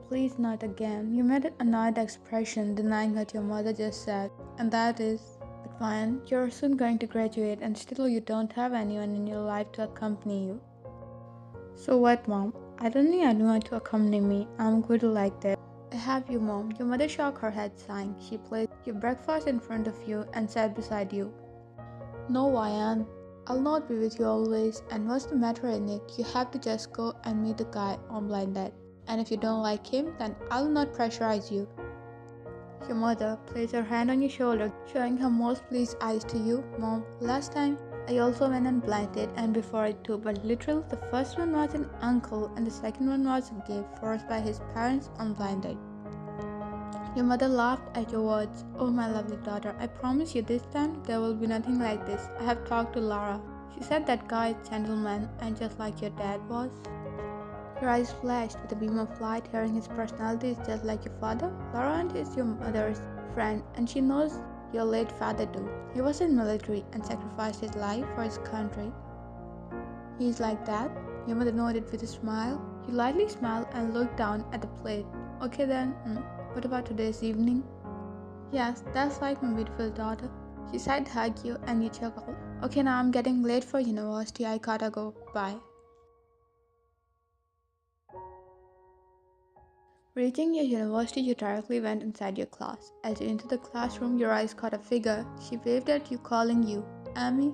Please not again. You made an annoyed expression denying what your mother just said. And that is, but fine, you're soon going to graduate and still you don't have anyone in your life to accompany you. So what, mom? I don't need anyone to accompany me. I'm good like that. I have you, mom. Your mother shook her head, sighing. She placed your breakfast in front of you and sat beside you. No, Ian. I'll not be with you always. And what's the matter, Nick? You have to just go and meet the guy on blind date. And if you don't like him, then I'll not pressurize you. Your mother placed her hand on your shoulder, showing her most pleased eyes to you. Mom, last time I also went on blind date and before it too, but literally the first one was an uncle and the second one was a gift forced by his parents on blind date. Your mother laughed at your words. Oh, my lovely daughter, I promise you this time there will be nothing like this. I have talked to Lara. She said that guy is a gentleman and just like your dad was. Your eyes flashed with a beam of light, hearing his personality is just like your father. Laurent is your mother's friend, and she knows your late father too. He was in military and sacrificed his life for his country. He's like that? Your mother nodded with a smile. You lightly smiled and looked down at the plate. Okay then, what about today's evening? Yes, that's like my beautiful daughter. She said hug you and you chuckled. Okay, now I'm getting late for university. I gotta go. Bye. Reaching your university, you directly went inside your class. As you entered the classroom, your eyes caught a figure. She waved at you, calling you, Amy.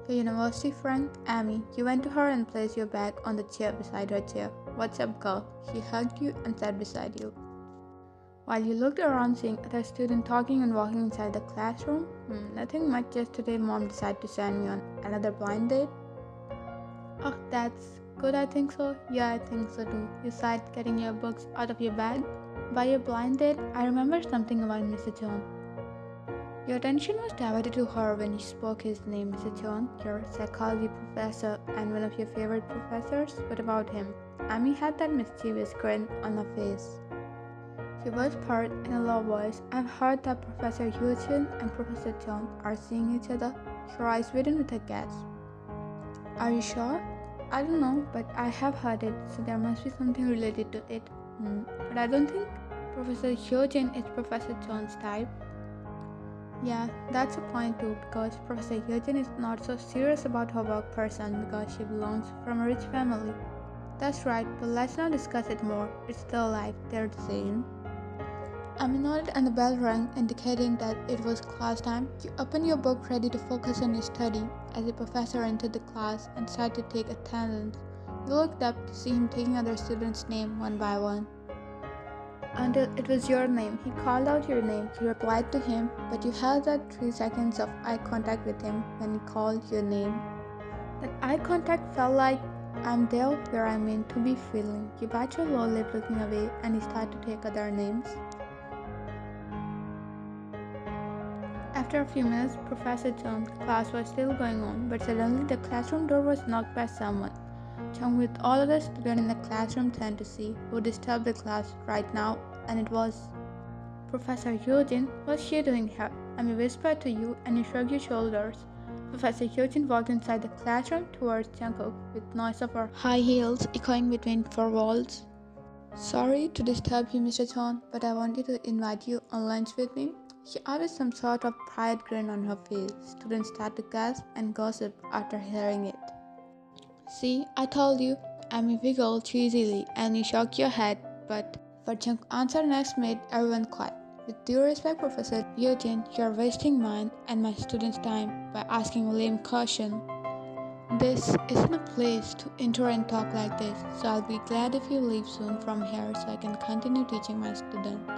Your university friend, Amy. You went to her and placed your bag on the chair beside her chair. What's up, girl? She hugged you and sat beside you. While you looked around seeing other students talking and walking inside the classroom, nothing much, just today mom decided to send me on another blind date. Oh, that's good, I think so. Yeah, I think so too. You sighed, getting your books out of your bag. By your blind date, I remember something about Mr. John. Your attention was diverted to her when you spoke his name, Mr. John, your psychology professor and one of your favorite professors. What about him? Amy had that mischievous grin on her face. She whispered in a low voice, I've heard that Professor Eugene and Professor John are seeing each other. Her eyes widened with a gasp. Are you sure? I don't know, but I have heard it, so there must be something related to it. But I don't think Professor Eugene is Professor John's type. Yeah, that's a point too, because Professor Eugene is not so serious about her work person because she belongs from a rich family. That's right, but let's not discuss it more. It's still life, they're the same. Amy nodded and the bell rang, indicating that it was class time. You opened your book ready to focus on your study as the professor entered the class and started to take attendance. You looked up to see him taking other students' names one by one. Until it was your name. He called out your name. You replied to him, but you had that 3 seconds of eye contact with him when he called your name. That eye contact felt like I'm there where I'm meant to be feeling. You bite your lower lip looking away and he started to take other names. After a few minutes, Professor Chung's class was still going on, but suddenly the classroom door was knocked by someone. Chung, with all of the students in the classroom, turned to see who disturbed the class right now, and it was Professor Eugene. What's she doing here? Amy whispered to you, and you shrugged your shoulders. Professor Eugene walked inside the classroom towards Jungkook, with noise of her high heels echoing between four walls. Sorry to disturb you, Mr. Chong, but I wanted to invite you on lunch with me. She added some sort of pride grin on her face. Students started to gasp and gossip after hearing it. See, I told you. Amy wiggled cheesily and you shook your head, but Jung's answer next made everyone quiet. With due respect, Professor Eugene, you are wasting mine and my students' time by asking a lame question. This isn't a place to enter and talk like this, so I'll be glad if you leave soon from here so I can continue teaching my students.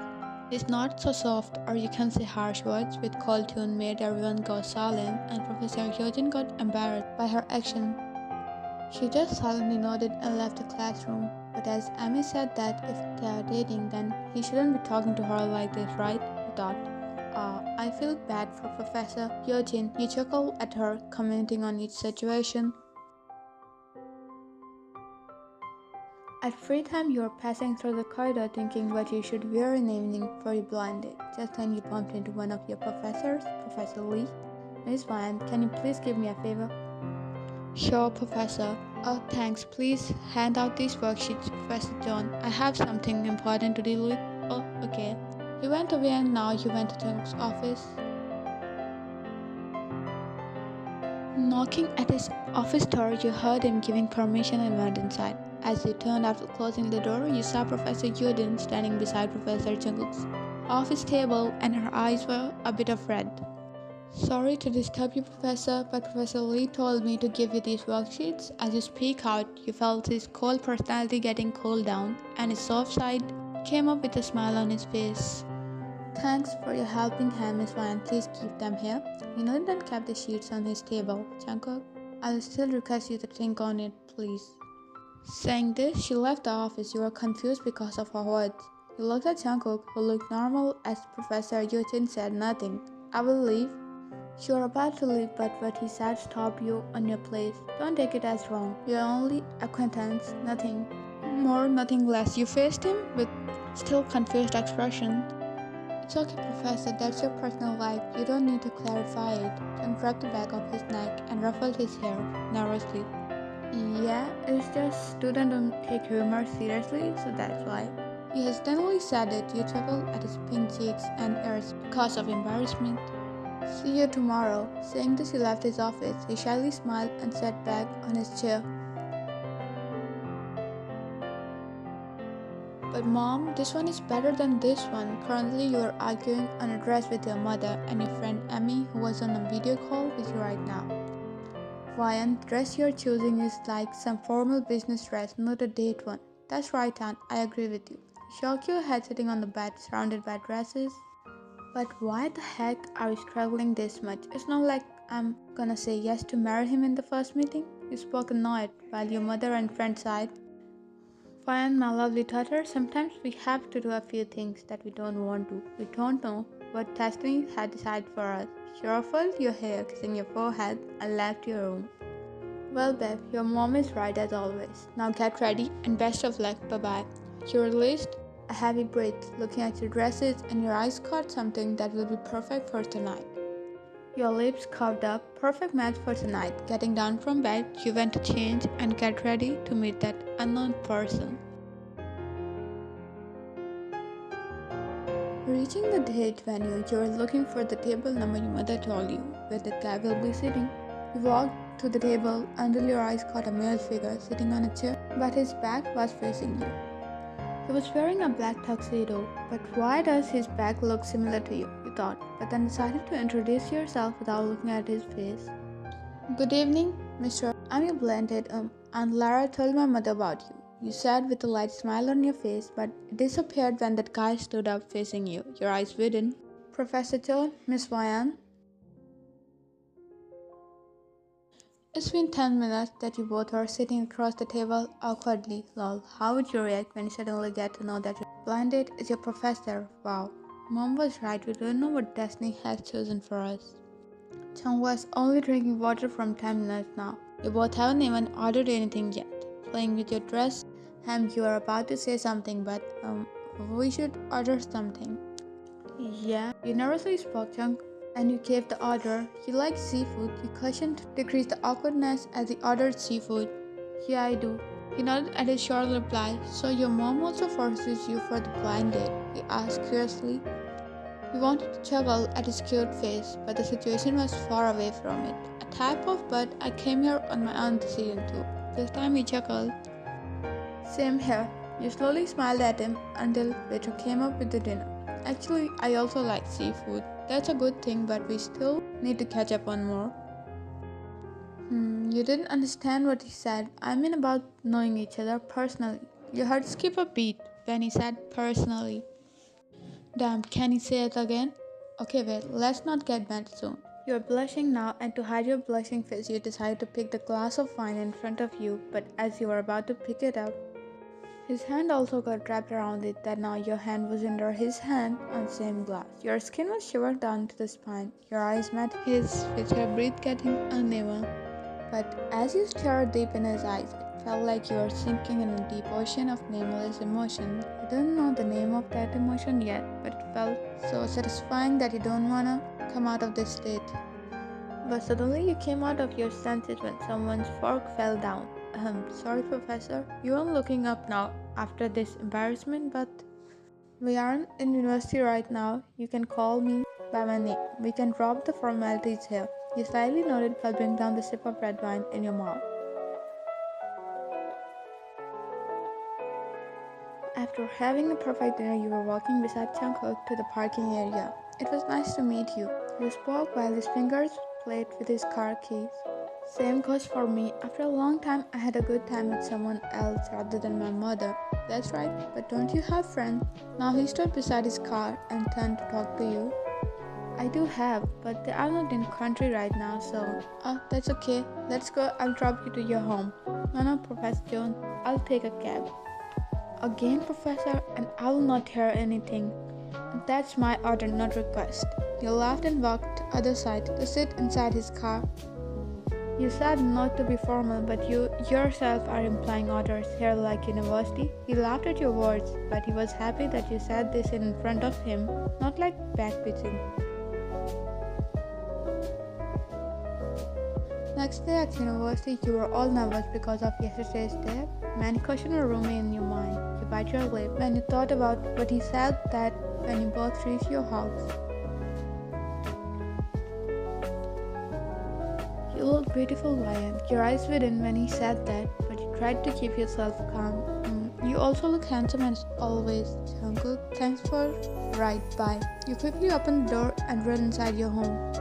It's not so soft, or you can say harsh words with cold tone made everyone go silent, and Professor Eugene got embarrassed by her action. She just silently nodded and left the classroom. But as Amy said that if they are dating, then he shouldn't be talking to her like this, right? He thought. I feel bad for Professor Eugene. He chuckled at her, commenting on each situation. At free time, you were passing through the corridor thinking what you should wear in the evening for your blind date. Just then you bumped into one of your professors, Professor Lee. Miss Wyan, can you please give me a favor? Sure, Professor. Oh, thanks. Please hand out these worksheets, Professor John. I have something important to deal with. Oh, okay. He went away and now you went to Chunk's office. Knocking at his office door, you heard him giving permission and went inside. As you turned after closing the door, you saw Professor Yudin standing beside Professor Jungkook's office table and her eyes were a bit of red. Sorry to disturb you, Professor, but Professor Lee told me to give you these worksheets. As you speak out, you felt his cold personality getting cooled down, and his soft side came up with a smile on his face. Thanks for your helping hand, Miss Wan. Please keep them here. He nodded and kept the sheets on his table. Jungkook, I'll still request you to think on it, please. Saying this, she left the office. You were confused because of her words. You looked at Jungkook, who looked normal as Professor Yujin said nothing. I will leave. You were about to leave, but what he said stopped you on your place. Don't take it as wrong. You're only acquaintance, nothing more, nothing less. You faced him with still confused expression. It's okay, Professor, that's your personal life. You don't need to clarify it. John grabbed the back of his neck and ruffled his hair nervously. Yeah, it's just students don't take humor seriously, so that's why. He hesitantly said it. You chuckled at his pink cheeks and ears because of embarrassment. See you tomorrow. Saying this, he left his office. He shyly smiled and sat back on his chair. But Mom, this one is better than this one. Currently, you are arguing on a dress with your mother and your friend Emmy, who was on a video call with you right now. Ryan, the dress you're choosing is like some formal business dress, not a date one. That's right, Aunt. I agree with you. You shook your head sitting on the bed, surrounded by dresses. But why the heck are you struggling this much? It's not like I'm gonna say yes to marry him in the first meeting. You spoke annoyed, while your mother and friend sighed. Fine, my lovely daughter, sometimes we have to do a few things that we don't want to. We don't know what destiny had decided for us. She ruffled your hair, kissing your forehead, and left your room. Well, babe, your mom is right as always. Now get ready and best of luck. Bye-bye. You released a heavy breath, looking at your dresses, and your eyes caught something that will be perfect for tonight. Your lips curved up, perfect match for tonight. Getting down from bed, you went to change and get ready to meet that unknown person. Reaching the date venue, you were looking for the table number your mother told you, where the guy will be sitting. You walked to the table until your eyes caught a male figure sitting on a chair, but his back was facing you. He was wearing a black tuxedo, but why does his back look similar to you? You thought, but then decided to introduce yourself without looking at his face. Good evening, Mr. Amy blended. Aunt Lara told my mother about you. You said with a light smile on your face, but it disappeared when that guy stood up facing you, your eyes widened. Professor John, Miss Ryan. It's been 10 minutes that you both are sitting across the table awkwardly. Lol, how would you react when you suddenly get to know that your blind date is your professor? Wow. Mom was right, we don't know what destiny has chosen for us. Chung was only drinking water from 10 minutes now. You both haven't even ordered anything yet. Playing with your dress, you are about to say something, but we should order something. Yeah, you nervously spoke, Chung, and you gave the order. You like seafood. You cautioned to decrease the awkwardness as he ordered seafood. Yeah, I do. He nodded at his short reply. So your mom also forces you for the blind date? He asked curiously. He wanted to chuckle at his cute face, but the situation was far away from it. A type of but I came here on my own decision too. This time he chuckled. Same here. You slowly smiled at him until waiter came up with the dinner. Actually, I also like seafood. That's a good thing, but we still need to catch up on more. You didn't understand what he said. I mean about knowing each other personally. You heard skip a beat when he said personally. Damn, can he say it again? Okay, well, let's not get mad soon. You're blushing now, and to hide your blushing face, you decide to pick the glass of wine in front of you, but as you were about to pick it up, his hand also got wrapped around it, that now your hand was under his hand on the same glass. Your skin was shivered down to the spine. Your eyes met his, with your breath getting uneven. But as you stared deep in his eyes, it felt like you were sinking in a deep ocean of nameless emotion. You didn't know the name of that emotion yet, but it felt so satisfying that you don't wanna come out of this state. But suddenly you came out of your senses when someone's fork fell down. Sorry, Professor. You aren't looking up now after this embarrassment, but we aren't in university right now. You can call me by my name. We can drop the formalities here. You slightly nodded while bringing down the sip of red wine in your mouth. After having a perfect dinner, you were walking beside Jungkook to the parking area. It was nice to meet you. You spoke while his fingers played with his car keys. Same goes for me. After a long time, I had a good time with someone else rather than my mother. That's right, but don't you have friends? Now he stood beside his car and turned to talk to you. I do have, but they are not in country right now, so. That's okay. Let's go. I'll drop you to your home. No, Professor Jones. I'll take a cab. Again, Professor, and I will not hear anything. That's my order, not request. You laughed and walked to the other side to sit inside his car. You said not to be formal, but you yourself are implying orders here like university. He laughed at your words, but he was happy that you said this in front of him, not like backbitching. Next day at university, you were all nervous because of yesterday's day. Many questions were roaming in your mind. You bite your lip when you thought about what he said that when you both reached your house. You look beautiful, Ryan. Your eyes widened when he said that, but you tried to keep yourself calm. You also look handsome as always, Jungkook. Thanks for right bye. You quickly opened the door and ran inside your home.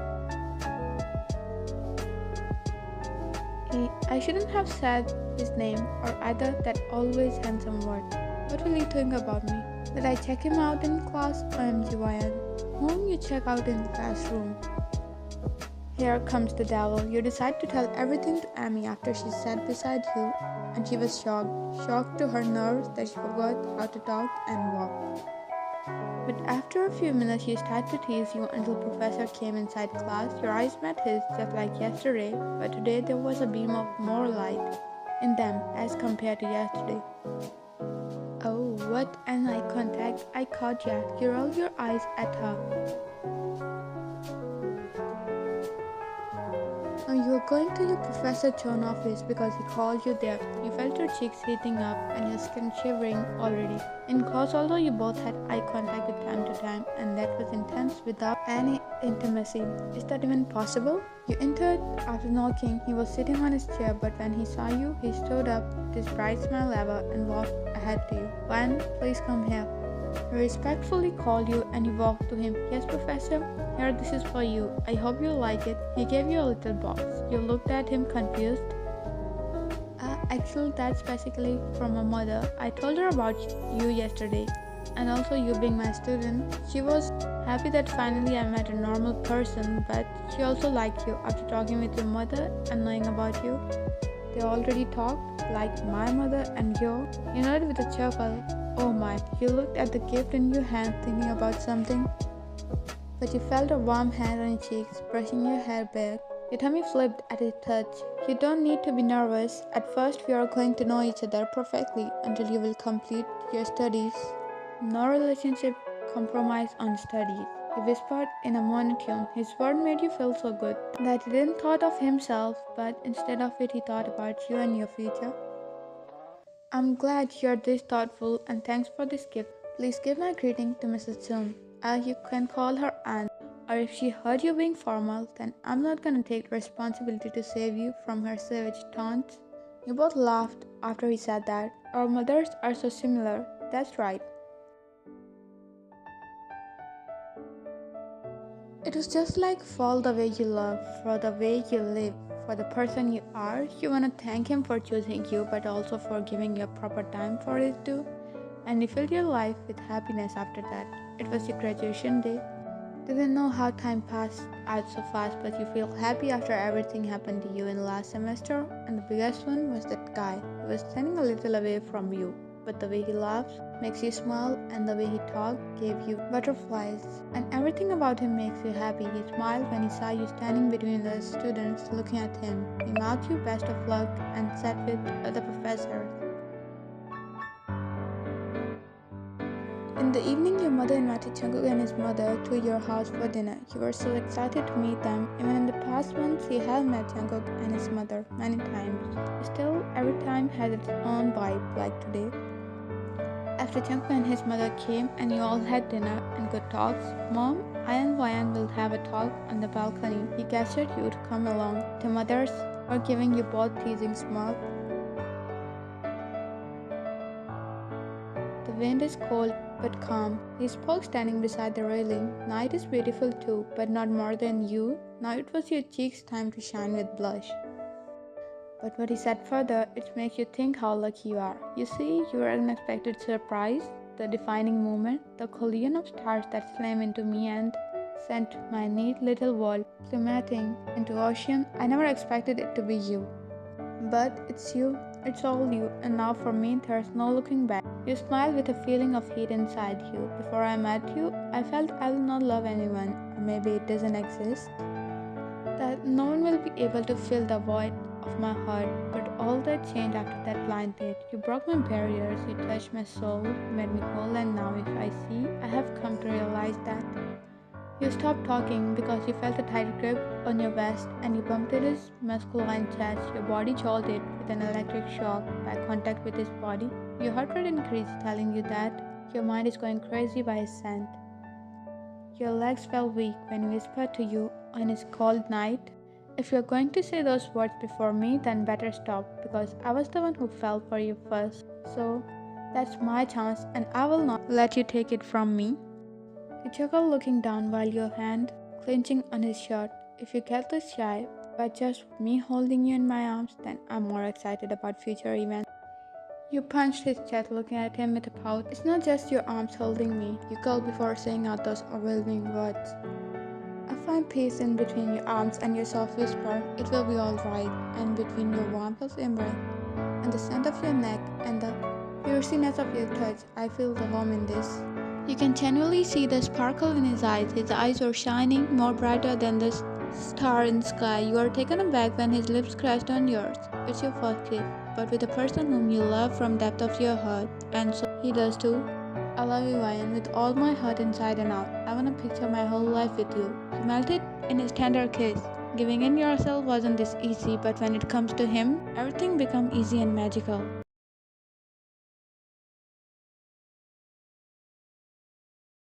I shouldn't have said his name or either that always handsome word. What will you think about me? Did I check him out in class? OMG, Ryan. Whom you check out in the classroom? Here comes the devil. You decide to tell everything to Amy after she sat beside you, and she was shocked to her nerves that she forgot how to talk and walk. But after a few minutes, she started to tease you until Professor came inside class. Your eyes met his just like yesterday, but today there was a beam of more light in them as compared to yesterday. Oh, what an eye contact. I caught Jack. You rolled your eyes at her. You were going to your Professor John office because he called you there. You felt your cheeks heating up and your skin shivering already. In class, although you both had eye contact with time to time, and that was intense without any intimacy. Is that even possible? You entered after knocking. He was sitting on his chair, but when he saw you, he stood up, his bright smile ever, and walked ahead to you. Ryan, please come here. He respectfully called you and you walked to him. Yes, Professor? Here, this is for you. I hope you like it. He gave you a little box. You looked at him confused. Actually, that's basically from my mother. I told her about you yesterday. And also you being my student. She was happy that finally I met a normal person, but she also liked you after talking with your mother and knowing about you. They already talked, like my mother and you. You nodded with a chuckle. Oh my, you looked at the gift in your hand thinking about something. But you felt a warm hand on your cheeks, brushing your hair back. Your tummy flipped at its touch. You don't need to be nervous. At first, we are going to know each other perfectly until you will complete your studies. No relationship compromise on studies. He whispered in a monotone. His word made you feel so good that he didn't thought of himself, but instead of it, he thought about you and your future. I'm glad you're this thoughtful and thanks for this gift. Please give my greeting to Mrs. Jung. You can call her Aunt. Or if she heard you being formal, then I'm not gonna take responsibility to save you from her savage taunts. You both laughed after he said that. Our mothers are so similar. That's right. It was just like fall the way you love, for the way you live, for the person you are. You wanna thank him for choosing you, but also for giving you proper time for it too. And you filled your life with happiness after that. It was your graduation day. Didn't know how time passed out so fast, but you feel happy after everything happened to you in last semester. And the biggest one was that guy. He was standing a little away from you, but the way he laughs makes you smile, and the way he talked gave you butterflies. And everything about him makes you happy. He smiled when he saw you standing between the students looking at him. He mouthed you best of luck and sat with other professors. In the evening, your mother invited Jungkook and his mother to your house for dinner. You were so excited to meet them. Even in the past months, you have met Jungkook and his mother many times. Still, every time has its own vibe, like today. After Jungkook and his mother came and you all had dinner and good talks, Mom, I and Wayan will have a talk on the balcony. He gestured you to come along. The mothers were giving you both teasing smirk. The wind is cold but calm. He spoke standing beside the railing. Night is beautiful too, but not more than you. Now it was your cheeks' time to shine with blush. But what he said further, it makes you think how lucky you are. You see, your unexpected surprise, the defining moment, the collision of stars that slam into me and sent my neat little world plummeting into ocean. I never expected it to be you. But it's you, it's all you, and now for me there's no looking back. You smile with a feeling of heat inside you. Before I met you, I felt I will not love anyone, or maybe it doesn't exist. That no one will be able to fill the void of my heart, but all that changed after that blind date. You broke my barriers, you touched my soul, you made me whole, and now if I see, I have come to realize that. You stopped talking because you felt a tight grip on your vest and you bumped at his masculine chest. Your body jolted with an electric shock by contact with his body. Your heart rate increased, telling you that your mind is going crazy by his scent. Your legs felt weak when he whispered to you on his cold night, if you're going to say those words before me, then better stop, because I was the one who fell for you first. So that's my chance and I will not let you take it from me. You chuckled looking down while your hand clenching on his shirt. If you get this shy by just me holding you in my arms, then I'm more excited about future events. You punched his chest looking at him with a pout. It's not just your arms holding me, you called before saying out those overwhelming words. I find peace in between your arms and your soft whisper, it will be alright, and between your warmth of embrace and the scent of your neck and the fierceness of your touch, I feel the home in this. You can genuinely see the sparkle in his eyes. His eyes were shining, more brighter than the star in the sky. You are taken aback when his lips crashed on yours. It's your first kiss, but with a person whom you love from depth of your heart, and so he does too. I love you, Ryan, with all my heart inside and out. I want to picture my whole life with you. You melted in his tender kiss. Giving in yourself wasn't this easy, but when it comes to him, everything becomes easy and magical.